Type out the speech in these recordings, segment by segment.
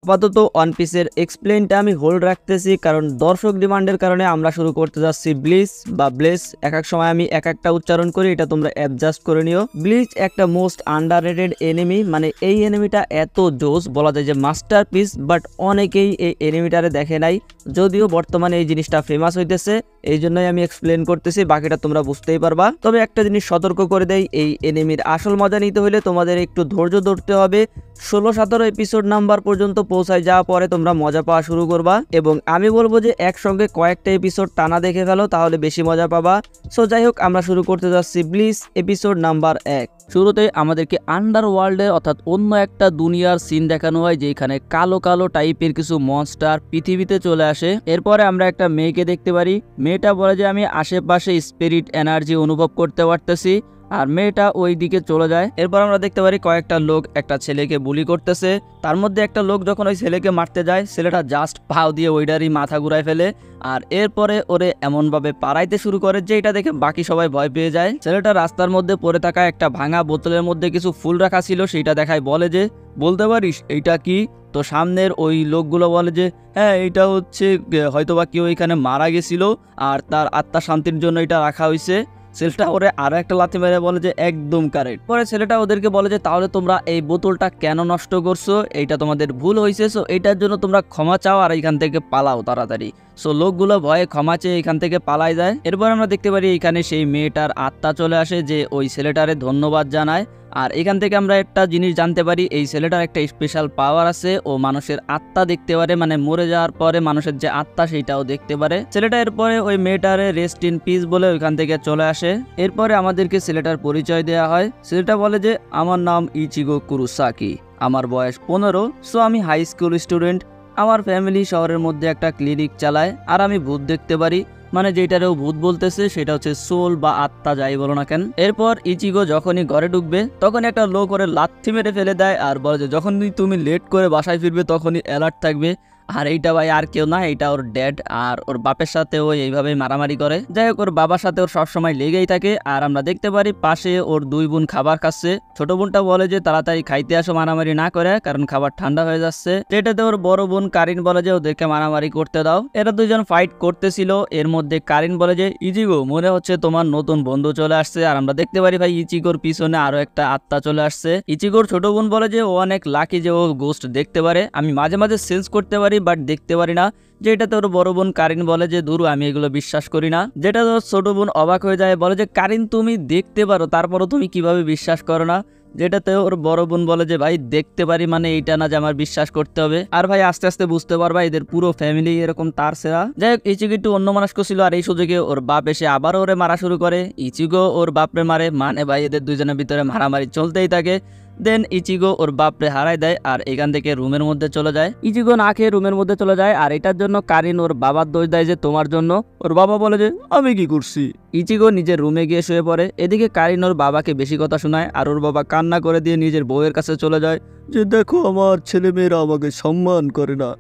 আপাতত ওয়ান পিসের এক্সপ্লেইনটা আমি হোল্ড রাখতেছি, কারণ দর্শক ডিমান্ডের কারণে আমরা শুরু করতে যাচ্ছি ব্লিচ বা ব্লেস। এক এক সময় আমি এক একটা উচ্চারণ করি, এটা তোমরা অ্যাডজাস্ট করে নিও। ব্লিচ একটা মোস্ট আন্ডাররেটেড এনিমি, মানে এই এনিমিটা এত জোস বলা যায় যে মাস্টারপিস, বাট অনেকেই এই এনিমিটারে দেখে নাই, যদিও বর্তমানে এই জিনিসটা ফেমাস হইতেছে, এই জন্যই আমি এক্সপ্লেন করতেছি, বাকিটা তোমরা বুঝতেই পারবা। তবে একটা জিনিস সতর্ক করে দেই, এই এনিমির আসল মজা নিতে হলে তোমাদের একটু ধৈর্য ধরতে হবে। 16-17 এপিসোড নাম্বার পর্যন্ত পৌঁছায় যাওয়া পরে তোমরা মজা পাওয়া শুরু করবা, এবং আমি বলবো যে একসঙ্গে কয়েকটা এপিসোড টানা দেখে ফেলো, তাহলে বেশি মজা পাবা। সো যাই হোক, আমরা শুরু করতে যাচ্ছি ব্লিচ এপিসোড নাম্বার 1। শুরুতে আমাদেরকে আন্ডারওয়ার্ল্ডের অর্থাৎ অন্য একটা দুনিয়ার সিন দেখানো হয়, যেখানে কালো কালো টাইপের কিছু মনস্টার পৃথিবীতে চলে আসে। এরপরে আমরা একটা মেয়েকে দেখতে পারি, মেয়েটা বলে যে আমি আশেপাশে স্পিরিট এনার্জি অনুভব করতে পারতেছি, আর মেয়েটা ওই দিকে চলে যায়। এরপর আমরা দেখতে পারি কয়েকটা লোক একটা ছেলেকে বুলি করতেছে। তার মধ্যে একটা লোক যখন ওই ছেলেকে মারতে যায়, ছেলেটা জাস্ট পাও দিয়ে ওইটারই মাথা ঘুরায় ফেলে, আর এরপরে ওরে এমনভাবে পাড়াইতে শুরু করে যে এটা দেখে বাকি সবাই ভয় পেয়ে যায়। ছেলেটা রাস্তার মধ্যে পড়ে থাকা একটা ভাঙা বোতলের মধ্যে কিছু ফুল রাখা ছিল, সেইটা দেখায়, বলে যে বলতে পারিস এইটা কি? তো সামনের ওই লোকগুলো বলে যে হ্যাঁ, এটা হচ্ছে হয়তোবা কেউ এখানে মারা গেছিল আর তার আত্মা শান্তির জন্য এটা রাখা হয়েছে। ছেলেটা ওরে আরো একটা লাথি মেরে বলে যে একদম কারেক্ট। পরে ছেলেটা ওদেরকে বলে যে তাহলে তোমরা এই বোতলটা কেন নষ্ট করছো, এইটা তোমাদের ভুল হয়েছে, সো এইটার জন্য তোমরা ক্ষমা চাও আর এখান থেকে পালাও তাড়াতাড়ি। সো লোকগুলো ভয়ে ক্ষমা চেয়ে এখান থেকে পালাই যায়। এরপর আমরা দেখতে পারি এখানে সেই মেয়েটার আত্মা চলে আসে, যে ওই ছেলেটারে ধন্যবাদ জানায়। আর এখান থেকে আমরা একটা জিনিস জানতে পারি, এই ছেলেটার একটা স্পেশাল পাওয়ার আছে, ও মানুষের আত্মা দেখতে পারে, মানে মরে যাওয়ার পরে মানুষের যে আত্মা সেইটাও দেখতে পারে। ছেলেটা এরপরে ওই মেয়েটারে রেস্ট ইন পিস বলে ওইখান থেকে চলে আসে। এরপরে আমাদেরকে ছেলেটার পরিচয় দেওয়া হয়। ছেলেটা বলে যে আমার নাম ইচিগো কুরোসাকি, আমার বয়স 15, সো আমি হাই স্কুল স্টুডেন্ট। আমার ফ্যামিলি শহরের মধ্যে একটা ক্লিনিক চালায়, আর আমি ভূত দেখতে পারি, মানে যেটারেও ভূত বলতেছে সেটা হচ্ছে সোল বা আত্মা, যাই বলো না কেন। এরপর ইচিগো যখনই ঘরে ঢুকবে তখন একটা লোক করে লাথি মেরে ফেলে দেয়, আর বলে যে যখনই তুমি লেট করে বাসায় ফিরবে তখনই অ্যালার্ট থাকবে। আর এইটা ভাই আর কেউ না, এইটা ওর ড্যাড, আর ওর বাপের সাথে ও এইভাবেই মারামারি করে। যাই হোক, ওর বাবার সাথে ওর সবসময় লেগেই থাকে। আর আমরা দেখতে পারি পাশে ওর দুই বোন খাবার খাচ্ছে। ছোট বোনটা বলে যে তাড়াতাড়ি খাইতে আসো, মারামারি না করে, কারণ খাবার ঠান্ডা হয়ে যাচ্ছে। যেটাতে ওর বড় বোন কারিন বলে যে ওদেরকে মারামারি করতে দাও। এরা দুজন ফাইট করতেছিল, এর মধ্যে কারিন বলে যে ইচিগো মনে হচ্ছে তোমার নতুন বন্ধু চলে আসছে। আর আমরা দেখতে পারি ভাই ইচিগোর পিছনে আরো একটা আত্মা চলে আসছে। ইচিগোর ছোট বোন বলে যে ও অনেক লাকি যে ও গোস্ট দেখতে পারে, আমি মাঝে মাঝে সেন্স করতে পারি বাট দেখতে পারি না। যেটা তোর বড় বোন কারিন বলে যে দূর, আমি এগুলো বিশ্বাস করি না। যেটা তোর ছোট বোন অবাক হয়ে যায়, বলে যে কারিন তুমি দেখতে পারো, তারপরও তুমি কিভাবে বিশ্বাস করো না? যেটাতে ওর বড় বোন বলে যে ভাই দেখতে পারি মানে এইটা না যে আমার বিশ্বাস করতে হবে। আর ভাই আস্তে আস্তে বুঝতে পারবা এদের পুরো ফ্যামিলি এরকম তার সেরা। যাই হোক, ইচিগো একটু অন্য মানুষকে ছিল, আর এই সুযোগে ওর বাপ এসে আবার ওরে মারা শুরু করে। ইচিগো ওর বাপরে মারে, মানে ভাই এদের দুজনের ভিতরে মারামারি চলতেই থাকে। দেন ইচিগো ওর বাপরে হারাই দেয়, আর এখান থেকে রুমের মধ্যে চলে যায়। ইচিগো না খেয়ে রুমের মধ্যে চলে যায়, আর এটার জন্য কারিন ওর বাবার দোষ দেয় যে তোমার জন্য। ওর বাবা বলে যে আমি কি করছি? ইচিগো নিজের রুমে গিয়ে শুয়ে পড়ে। এদিকে কারিন ওর বাবাকে বেশি কথা শোনায়, আর ওর বাবা কান্না করে দিয়ে নিজের বউয়ের কাছে চলে যায় যে দেখো আমার ছেলে মেয়েরা আমাকে সম্মান করে না।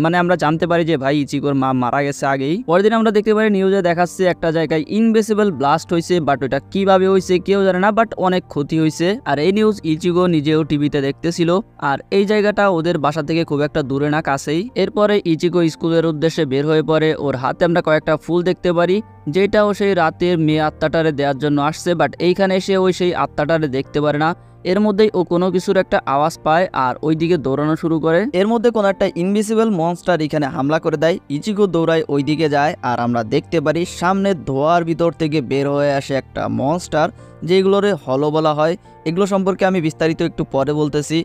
মানে আমরা জানতে পারি যে ভাই ইচিগোর মা মারা গেছে আগেই। পরের দিন আমরা দেখতে পারি নিউজে দেখাচ্ছে একটা জায়গায় ইনভিজিবল ব্লাস্ট হয়েছে, বাট ওটা কিভাবে হয়েছে কেউ জানে না, বাট অনেক ক্ষতি হয়েছে। আর এই নিউজ ইচিগো নিজেও টিভিতে দেখতেছিল, আর এই জায়গাটা ওদের বাসা থেকে খুব একটা দূরে না, কাছেই। এরপরে ইচিগো স্কুলের উদ্দেশ্যে বের হয়ে পড়ে। ওর হাতে আমরা কয়েকটা ফুল দেখতে পারি, যেটাও সেই রাতের মেয়ে আত্মাটারে দেওয়ার জন্য আসছে, বাট এইখানে এসে ওই সেই আত্মাটারে দেখতে পারে না। এর মধ্যেই ও কোনো কিছুর একটা আওয়াজ পায়, আর ওইদিকে দৌড়ানো শুরু করে। এর মধ্যে কোনো একটা ইনভিজিবল মনস্টার এখানে হামলা করে দেয়। ইচিগো দৌড়ায় ওইদিকে যায়, আর আমরা দেখতে পারি সামনে ধোয়ার ভিতর থেকে বের হয়ে আসে একটা মনস্টার, যেগুলোরে হলো বলা হয়। এগুলো সম্পর্কে আমি বিস্তারিত একটু পরে বলতেছি।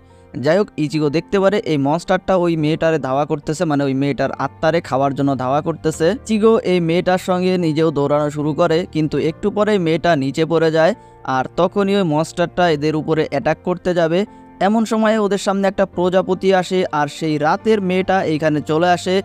যাই হোক, ইচিগো দেখতে পারে এই মনস্টারটা ওই মেয়েটারে ধাওয়া করতেছে, মানে ওই মেয়েটার আত্মারে খাওয়ার জন্য ধাওয়া করতেছে। ইচিগো এই মেয়েটার সঙ্গে নিজেও দৌড়ানো শুরু করে, কিন্তু একটু পরে মেয়েটা নিচে পড়ে যায়, আর তখনই ওই মনস্টারটা এদের উপরে অ্যাটাক করতে যাবে। এমন সময়ে ওদের সামনে একটা প্রজাপতি আসে, আর সেই রাতের মেয়েটা এইখানে চলে আসে,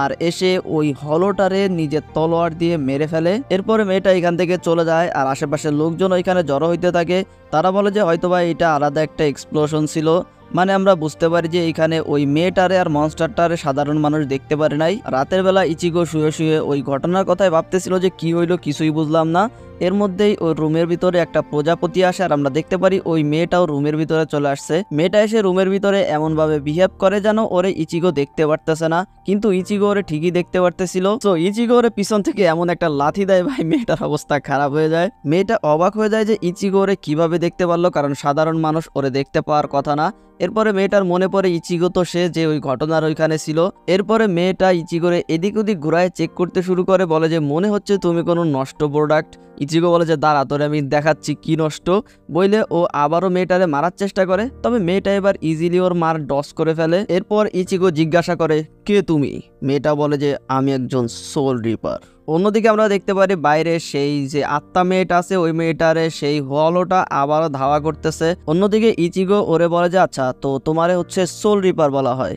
আর এসে ওই হলোটারে নিজের তলোয়ার দিয়ে মেরে ফেলে। এরপরে মেয়েটা এখান থেকে চলে যায়, আর আশেপাশের লোকজন ওইখানে জড়ো হইতে থাকে। তারা বলে যে হয়তোবা এটা আলাদা একটা এক্সপ্লোশন ছিল, মানে আমরা বুঝতে পারি যে এইখানে ওই মেয়েটারে আর মনস্টারটারে সাধারণ মানুষ দেখতে পারে নাই। রাতের বেলা ইচিগো শুয়ে শুয়ে ওই ঘটনার কথাই ভাবতেছিল যে কি হইলো কিছুই বুঝলাম না। এর মধ্যেই ওই রুমের ভিতরে একটা প্রজাপতি আসে আর আমরা দেখতে পারি ওই মেয়েটাও রুমের ভিতরে চলে আসছে। মেয়েটা এসে রুমের ভিতরে এমন ভাবে বিহেভ করে যেন ওরে ইচিগো দেখতে পারতেছে না, কিন্তু ইচিগো ওরে ঠিকই দেখতে পারতেছিল। তো ইচিগো ওরে পিছন থেকে এমন একটা লাথি দেয় ভাই, মেয়েটার অবস্থা খারাপ হয়ে যায়। মেয়েটা অবাক হয়ে যায় যে ইচিগো ওরে কিভাবে দেখতে পারলো, কারণ সাধারণ মানুষ ওরে দেখতে পাওয়ার কথা না। এরপরে মেয়েটার মনে পড়ে ইচিগো তো সে যে ওই ঘটনার ওইখানে ছিল। এরপরে মেয়েটা ইচিগোরে এদিক ওদিক ঘুরায় চেক করতে শুরু করে, বলে যে মনে হচ্ছে তুমি কোনো নষ্ট প্রোডাক্ট। ইচিগো বলে যে দাঁড়া তোরে আমি দেখাচ্ছি কি নষ্ট, বইলে ও আবারও মেয়েটারে মারার চেষ্টা করে। তবে মেয়েটা এবার ইজিলি ওর মার ডস করে ফেলে। এরপর ইচিগো জিজ্ঞাসা করে কে তুমি? মেয়েটা বলে যে আমি একজন সোল রিপার। অন্যদিকে আমরা দেখতে পারি বাইরে সেই যে আত্মা মেয়েটা আছে ওই মেয়েটারে সেই হলোটা আবারও ধাওয়া করতেছে। অন্যদিকে ইচিগো ওরে বলে যে আচ্ছা তো তোমারে হচ্ছে সোল রিপার বলা হয়,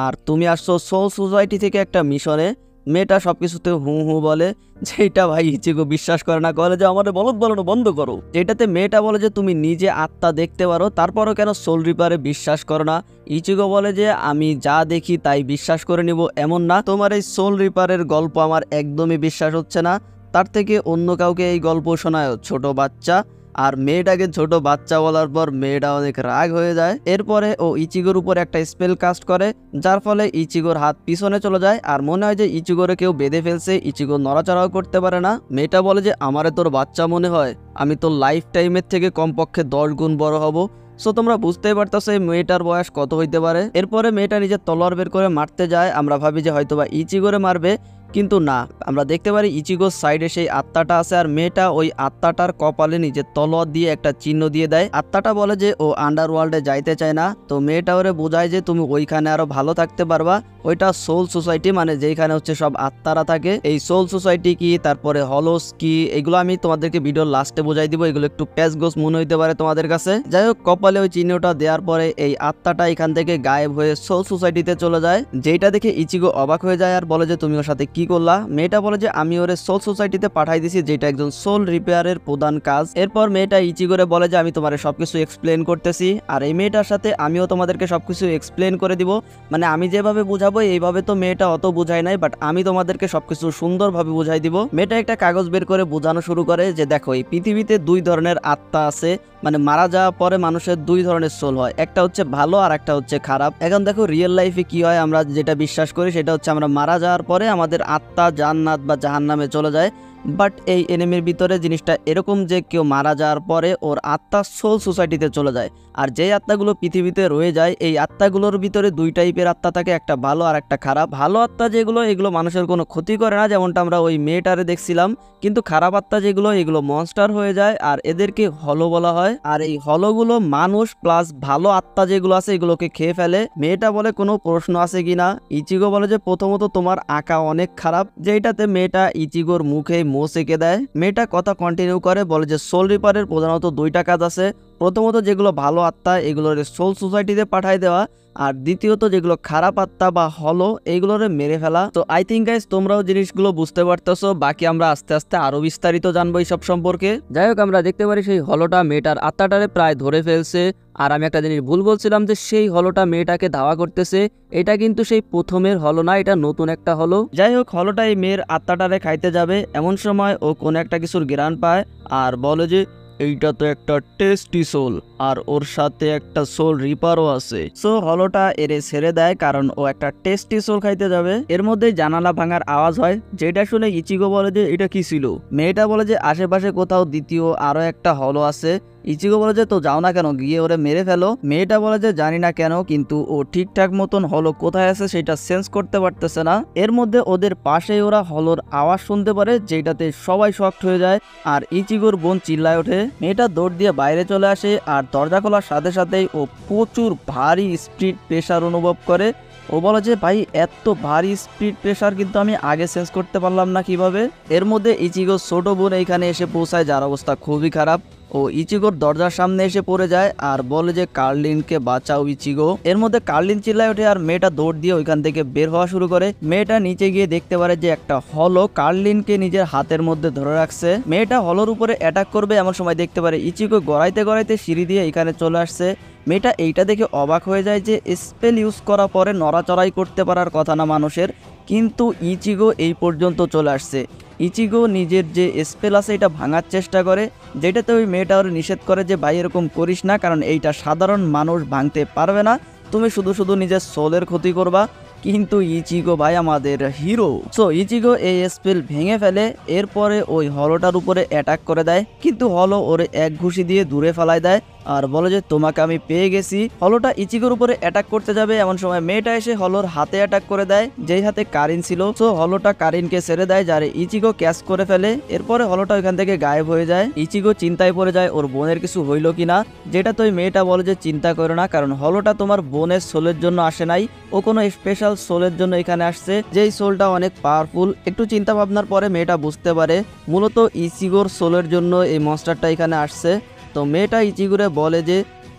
আর তুমি আসছো সোল সোসাইটি থেকে একটা মিশনে। মেয়েটা সবকিছুতে হু হু বলে, যেটা ভাই ইচিগো বিশ্বাস করে না, বলে যে আমাদের বলদ বলানো বন্ধ করো। যেটাতে মেয়েটা বলে যে তুমি নিজে আত্মা দেখতে পারো, তারপরও কেন সোল রিপারে বিশ্বাস করো না? ইচিগো বলে যে আমি যা দেখি তাই বিশ্বাস করে নিব এমন না, তোমার এই সোল রিপারের গল্প আমার একদমই বিশ্বাস হচ্ছে না, তার থেকে অন্য কাউকে এই গল্প শোনায় ছোট বাচ্চা। আর মেয়েটাকে ছোট বাচ্চা বলার পর মেয়েটা অনেক রাগ হয়ে যায়। এরপরে ও ইচিগোর উপর একটা স্পেল কাস্ট করে, যার ফলে ইচিগোর হাত পিছনে চলে যায় আর মনে হয় যে ইচিগোরে কেউ বেঁধে ফেলছে। ইচিগো নড়াচড়াও করতে পারে না। মেয়েটা বলে যে আমারে তোর বাচ্চা মনে হয়, আমি তোর লাইফ টাইমের থেকে কমপক্ষে 10 গুণ বড় হব। সো তোমরা বুঝতেই পারতেছো এই মেয়েটার বয়স কত হইতে পারে। এরপরে মেয়েটা নিজের তলোয়ার বের করে মারতে যায়। আমরা ভাবি যে হয়তোবা ইচিগোরে মারবে, কিন্তু না, আমরা দেখতে পারি ইচিগোর সাইডে সেই আত্মাটা আছে আর মেয়েটা ওই আত্মাটার কপালে নিজের তলোয়ার দিয়ে একটা চিহ্ন দিয়ে দেয়। আত্মাটা বলে যে ও আন্ডারওয়ার্ল্ডে যাইতে চায় না। তো মেয়েটা ওরে বোঝায় যে তুমি ওইখানে আরো ভালো থাকতে পারবা, ওইটা সোল সোসাইটি, মানে যেখানে হচ্ছে সব আত্মারা থাকে। এই সোল সোসাইটি কি, তারপরে হলোস কি, এগুলো আমি তোমাদেরকে ভিডিওর লাস্টে বোঝাই দিব, এগুলো একটু প্যাচ গোস মনে হইতে পারে তোমাদের কাছে। যাই হোক, কপালে ওই চিহ্নটা দেওয়ার পরে এই আত্মাটা এখান থেকে গায়েব হয়ে সোল সোসাইটিতে চলে যায়। যেটা দেখে ইচিগো অবাক হয়ে যায় আর বলে যে তুমি ওর সাথে কি করলা? মেয়েটা বলে যে আমি ওরে সোল সোসাইটিতে পাঠাই দিছি, যেটা একজন সোল রিপেয়ারের প্রধান কাজ। এরপর মেয়েটা ইচিগোরে বলে যে আমি তোমার সবকিছু এক্সপ্লেন করতেছি, আর এই মেয়েটার সাথে আমিও তোমাদেরকে সবকিছু এক্সপ্লেন করে দিব। মানে আমি যেভাবে বুঝাবো এইভাবে তো মেয়েটা অত বুঝায় নাই, বাট আমি তোমাদেরকে সবকিছু সুন্দরভাবে বুঝাই দিব। মেয়েটা একটা কাগজ বের করে বোঝানো শুরু করে যে দেখো এই পৃথিবীতে 2 ধরনের আত্মা আছে, মানে মারা যাওয়ার পরে মানুষের 2 ধরনের সোল হয়, একটা হচ্ছে ভালো আর একটা হচ্ছে খারাপ। এখন দেখো রিয়েল লাইফে কি হয়, আমরা যেটা বিশ্বাস করি সেটা হচ্ছে আমরা মারা যাওয়ার পরে আমাদের আত্মা জান্নাত বা জাহান্নামে চলে যায়। বাট এই এনিমির ভিতরে জিনিসটা এরকম যে কেউ মারা যাওয়ার পরে ওর আত্মা সোল সোসাইটিতে চলে যায়, আর যেই আত্মাগুলো পৃথিবীতে রয়ে যায় এই আত্মাগুলোর ভিতরে 2 টাইপের আত্মা থাকে, একটা ভালো আর একটা খারাপ। ভালো আত্মা যেগুলো এগুলো মানুষের কোনো ক্ষতি করে না, যেমনটা আমরা ওই মেয়েটারে দেখছিলাম, কিন্তু খারাপ আত্মা যেগুলো এগুলো মনস্টার হয়ে যায় আর এদেরকে হলো বলা হয়। আর এই হলোগুলো মানুষ প্লাস ভালো আত্মা যেগুলো আছে এগুলোকে খেয়ে ফেলে। মেয়েটা বলে কোনো প্রশ্ন আছে কিনা? ইচিগো বলে যে প্রথমত তোমার আঁকা অনেক খারাপ, যেটাতে মেয়েটা ইচিগোর মুখে মোষ এঁকে দেয়। মেয়েটা কথা কন্টিনিউ করে, বলে যে সোল রিপারের প্রধানত 2টা কাজ আছে। প্রথমত যেগুলো ভালো আত্মা এগুলোর সোল সোসাইটিতে পাঠাই দেওয়া, আর দ্বিতীয়ত যেগুলো খারাপ আত্মা বা হলো এইগুলোরে মেরে ফেলা। তো আই থিঙ্ক গাইস তোমরাও জিনিসগুলো বুঝতে পারতেছো, বাকি আমরা আস্তে আস্তে আরো বিস্তারিত জানবো এইসব সম্পর্কে। যাই হোক, আমরা দেখতে পারি সেই হলোটা মেয়েটার আত্মাটারে প্রায় ধরে ফেলছে। আর আমি একটা জিনিস ভুল বলছিলাম যে সেই হলোটা মেয়েটাকে ধাওয়া করতেছে, এটা কিন্তু সেই প্রথমের হলো না, এটা নতুন একটা হলো। যাই হোক, হলোটা এই মেয়ের আত্মাটারে খাইতে যাবে, এমন সময় ও কোনো একটা কিছুর ঘ্রাণ পায় আর বলে যে এইটা তো একটা টেস্টি সোল, আর ওর সাথে একটা সোল রিপারও আছে। সো হলোটা এরে ছেড়ে দেয় কারণ ও একটা টেস্টি সোল খাইতে যাবে। এর মধ্যে জানালা ভাঙার আওয়াজ হয়, যেটা শুনে ইচিগো বলে যে এটা কি ছিল? মেয়েটা বলে যে আশেপাশে কোথাও দ্বিতীয় আরো একটা হলো আছে। ইচিগো বলে যে তো যাও না কেন, গিয়ে ওরে মেরে ফেলো। মেয়েটা বলে যে জানি না কেন, কিন্তু ও ঠিকঠাক মতন হলো কোথায় আছে সেটা সেন্স করতে পারতেছে না। এর মধ্যে ওদের পাশেই ওরা হলোর আওয়াজ শুনতে পারে, যেটাতে সবাই শকড হয়ে যায় আর ইচিগোর বোন চিল্লায় ওঠে। মেয়েটা দৌড় দিয়ে বাইরে চলে আসে আর দরজা খোলার সাথে সাথেই ও প্রচুর ভারী স্পিড প্রেসার অনুভব করে। ও বলে যে ভাই এত ভারী স্পিড প্রেসার কিন্তু আমি আগে সেন্স করতে পারলাম না কিভাবে। এর মধ্যে ইচিগোর ছোট বোন এইখানে এসে পৌঁছায়, যার অবস্থা খুবই খারাপ। ও ইচিগোর দরজার সামনে এসে পড়ে যায় আর বলে যে কার্লিনকে বাঁচাও ইচিগো। এর মধ্যে কার্লিন চিল্লায় ওঠে আর মেয়েটা দৌড় দিয়ে ওইখান থেকে বের হওয়া শুরু করে। মেয়েটা নিচে গিয়ে দেখতে পারে যে একটা হলো কার্লিনকে নিজের হাতের মধ্যে ধরে রাখছে। মেয়েটা হলোর উপরে অ্যাটাক করবে এমন সময় দেখতে পারে ইচিগো গড়াইতে গড়াইতে সিঁড়ি দিয়ে এখানে চলে আসছে। মেয়েটা এইটা দেখে অবাক হয়ে যায় যে স্পেল ইউজ করার পরে নড়াচড়াই করতে পারার কথা না মানুষের, কিন্তু ইচিগো এই পর্যন্ত চলে আসছে। ইচিগো নিজের যে স্পেল আছে এটা ভাঙার চেষ্টা করে, যেটাতে ওই মেয়েটা ওর নিষেধ করে যে ভাই এরকম করিস না, কারণ এইটা সাধারণ মানুষ ভাঙতে পারবে না, তুমি শুধু শুধু নিজের সোলের ক্ষতি করবা। কিন্তু ইচিগো ভাই আমাদের হিরো, সো ইচিগো এই স্পেল ভেঙে ফেলে, এরপরে ওই হলোটার উপরে অ্যাটাক করে দেয়, কিন্তু হলো ওরে এক ঘুষি দিয়ে দূরে ফেলায় দেয় আর বলে যে তোমাকে আমি পেয়ে গেছি। হলোটা ইচিগোর উপরে অ্যাটাক করতে যাবে, এমন সময় মেয়েটা এসে হলোর হাতে অ্যাটাক করে দেয়, যেই হাতে কারিন ছিল। সো হলোটা কারিনকে ছেড়ে দেয়, যারে ইচিগো ক্যাচ করে ফেলে। এরপরে হলোটা ওইখান থেকে গায়েব হয়ে যায়। ইচিগো চিন্তায় পড়ে যায় ওর বোনের কিছু হইলো কিনা, যেটা তো ওই মেয়েটা বলে যে চিন্তা করো না, কারণ হলোটা তোমার বোনের সোলের জন্য আসে নাই, ও কোনো স্পেশাল সোলের জন্য এখানে আসছে, যেই সোলটা অনেক পাওয়ারফুল। একটু চিন্তা ভাবনার পরে মেয়েটা বুঝতে পারে মূলত ইচিগোর সোলের জন্য এই মনস্টারটা এখানে আসছে। তো মেয়েটা ইচিগোরে বলে যে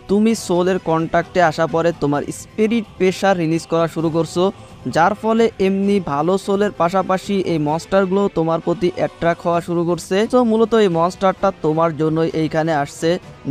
তুমি সোলের কন্ট্যাক্টে আসা পরে তোমার স্পিরিট প্রেশার রিলিজ করা শুরু করছো, যার ফলে এমনি ভালো সোলের পাশাপাশি এই মনস্টারগুলো তোমার প্রতি অ্যাট্রাক্ট হওয়া শুরু করছে। তো মূলত এই মনস্টারটা তোমার জন্যই এইখানে আসছে।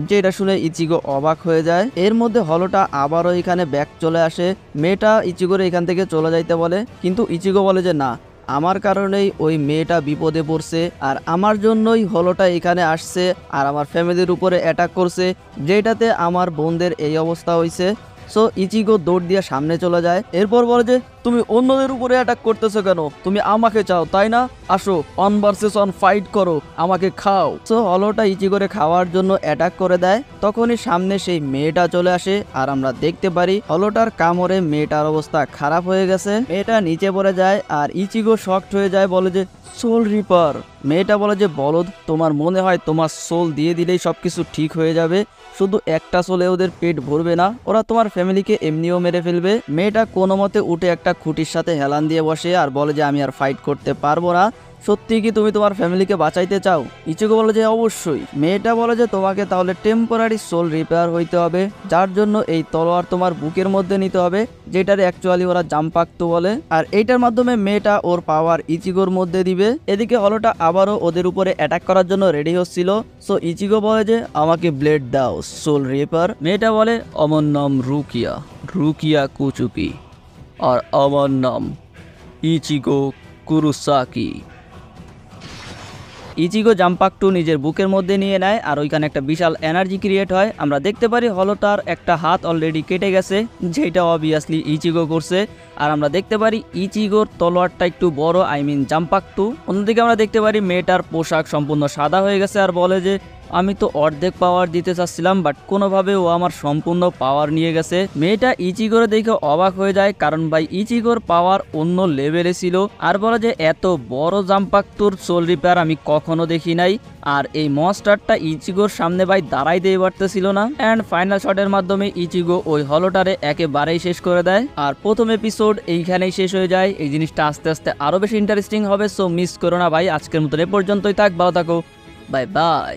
যেটা শুনে ইচিগো অবাক হয়ে যায়। এর মধ্যে হলোটা আবারও এখানে ব্যাক চলে আসে, মেয়েটা ইচিগোরে এখান থেকে চলে যাইতে বলে, কিন্তু ইচিগো বলে যে না, আমার কারণেই ওই মেয়েটা বিপদে পড়ছে আর আমার জন্যই হলোটা এখানে আসছে আর আমার ফ্যামিলির উপরে অ্যাটাক করছে, যেটাতে আমার বোনদের এই অবস্থা হয়েছে। সো ইচিগো দৌড় দিয়ে সামনে চলে যায়, এরপর বলে যে তুমি অন্যদের উপরে অ্যাটাক করতেছো কেন, তুমি আমাকে চাও তাই না, আসো অন ভার্সেস অন ফাইট করো, আমাকে খাও। সো হলোটা ইচিগোরে খাওয়ার জন্য অ্যাটাক করে দেয়, তখনই সামনে সেই মেয়েটা চলে আসে আর আমরা দেখতে পারি হলোটার কামড়ে মেয়েটার অবস্থা খারাপ হয়ে গেছে। মেয়েটা নিচে পড়ে যায় আর ইচিগো শকড হয়ে যায়, বলে যে সোল রিপার। মেয়েটা বলে যে বলদ, তোমার মনে হয় তোমার সোল দিয়ে দিলেই সবকিছু ঠিক হয়ে যাবে, শুধু একটা সোলে ওদের পেট ভরবে না, ওরা তোমার ফ্যামিলিকে এমনিও মেরে ফেলবে। মেয়েটা কোনো মতে উঠে একটা খুঁটির সাথে হেলান দিয়ে বসে আর বলে যে আমি আর ফাইট করতে পারবো না, সত্যি কি তুমি তোমার ফ্যামিলিকে বাঁচাইতে চাও? ইচিগো বলে যে অবশ্যই। মেয়েটা বলে যে তোমাকে তাহলে টেম্পোরারি সোল রিপেয়ার হইতে হবে, যার জন্য এই তলোয়ার তোমার বুকের মধ্যে নিতে হবে, যেটার অ্যাকচুয়ালি ওরা জাম্পাক্ত বলে, আর এইটার মাধ্যমে মেয়েটা ওর পাওয়ার ইচিগোর মধ্যে দিবে। এদিকে হলোটা আবারও ওদের উপরে অ্যাটাক করার জন্য রেডি হচ্ছিল। সো ইচিগো বলে যে আমাকে ব্লেড দাও সোল রিপার। মেয়েটা বলে আমার নাম রুকিয়া, রুকিয়া কুচুকি, আর আমার নাম ইচিগো কুরুসাকি। ইচিগো জাম্পাকটু নিজের বুকের মধ্যে নিয়ে নেয় আর ওইখানে একটা বিশাল এনার্জি ক্রিয়েট হয়। আমরা দেখতে পারি হলোটার একটা হাত অলরেডি কেটে গেছে, যেটা অবভিয়াসলি ইচিগো করছে। আর আমরা দেখতে পারি ইচিগোর তলোয়ারটা একটু বড়, আই মিন জাম্পাকটু। অন্যদিকে আমরা দেখতে পারি মেয়েটার পোশাক সম্পূর্ণ সাদা হয়ে গেছে আর বলে যে আমি তো অর্ধেক পাওয়ার দিতে চাচ্ছিলাম, বাট কোনোভাবে ও আমার সম্পূর্ণ পাওয়ার নিয়ে গেছে। মেয়েটা ইচিগোরে দেখে অবাক হয়ে যায়, কারণ ভাই ইচিগোর পাওয়ার অন্য লেভেলে ছিল। আর বলে যে এত বড় জাম্পাক্তুর সোল রিপেয়ার আমি কখনো দেখি নাই, আর এই মনস্টারটা ইচিগোর সামনে ভাই দাঁড়াইতেই পারতেছিল না। অ্যান্ড ফাইনাল শটের মাধ্যমে ইচিগো ওই হলোটারে একেবারেই শেষ করে দেয়। আর প্রথম এপিসোড এইখানেই শেষ হয়ে যায়। এই জিনিসটা আস্তে আস্তে আরো বেশি ইন্টারেস্টিং হবে, সো মিস করো না ভাই। আজকের মতো এ পর্যন্তই থাক, ভালো থাকো, বাই বাই।